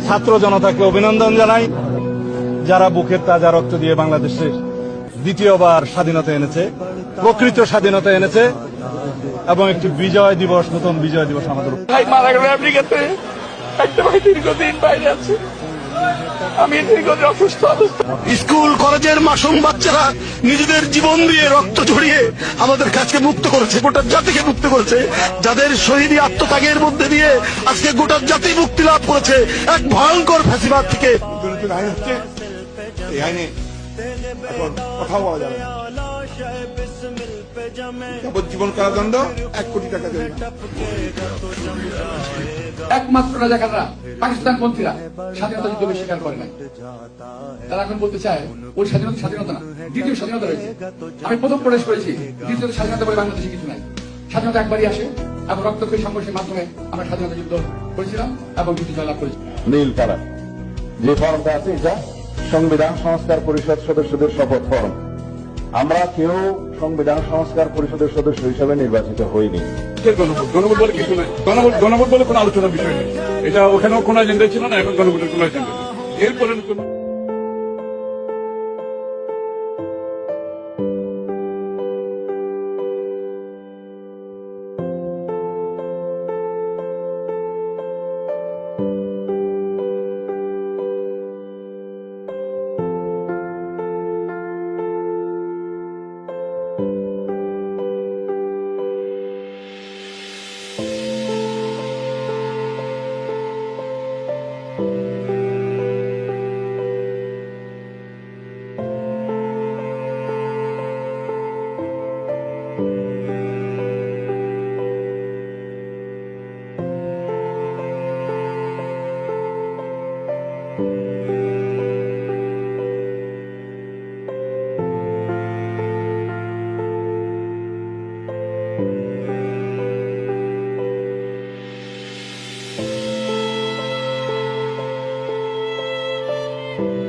ছাত্র জনতাকে অভিনন্দন জানাই, যারা বুকের তাজা রক্ত দিয়ে বাংলাদেশের দ্বিতীয়বার স্বাধীনতা এনেছে, প্রকৃত স্বাধীনতা এনেছে এবং একটি বিজয় দিবস, নতুন বিজয় দিবস আমাদের। ভাই মারা গেল আমেরিকাতে, একটা ভাই দীর্ঘদিন বাইরে আছে, আমি দীর্ঘদিন অসুস্থ অবস্থা। স্কুল কলেজের মাসুম বাচ্চারা নিজেদের জীবন দিয়ে রক্ত ঝরিয়ে আমাদের কাছে মুক্ত করেছে, গোটা জাতিকে মুক্ত করেছে, যাদের শহীদী আত্মত্যাগের মধ্যে দিয়ে আজকে গোটা জাতি মুক্তি লাভ করেছে এক ভয়ঙ্কর ফ্যাসিবাদ থেকে। আইন হচ্ছে, এই আইনে এখন কথা বলা যাবে না। যাবজ্জীবন কারাদণ্ড, 1 কোটি টাকা দেবে। একমাত্র রাজাকাররা, পাকিস্তান পন্থীরা স্বাধীনতা যুদ্ধ স্বীকার করে নাই। তারা এখন বলতে চায় ওই স্বাধীনতা স্বাধীনতা না, দ্বিতীয় স্বাধীনতা রয়েছে। আমি প্রথম প্রবেশ করেছি, দ্বিতীয় স্বাধীনতা বলে বাংলাদেশে কিছু নাই। স্বাধীনতা একবারই আসে এবং রক্তক্ষয়ী সংঘর্ষের মাধ্যমে আমরা স্বাধীনতা যুদ্ধ করেছিলাম এবং যুদ্ধ জয়লাভ করেছি। নীল কালার যে ফর্মটা আছে, এটা সংবিধান সংস্কার পরিষদ সদস্যদের শপথ ফর্ম। আমরা কেউ সংবিধান সংস্কার পরিষদের সদস্য হিসেবে নির্বাচিত হইনি। গণভোট বলে কিছু নাই, গণভোট বলে কোনো আলোচনার বিষয় নেই। এটা ওখানেও কোনো এজেন্ডা ছিল না, এখন গণভোটের কোনো এজেন্ডা নেই। এরপরে Thank you.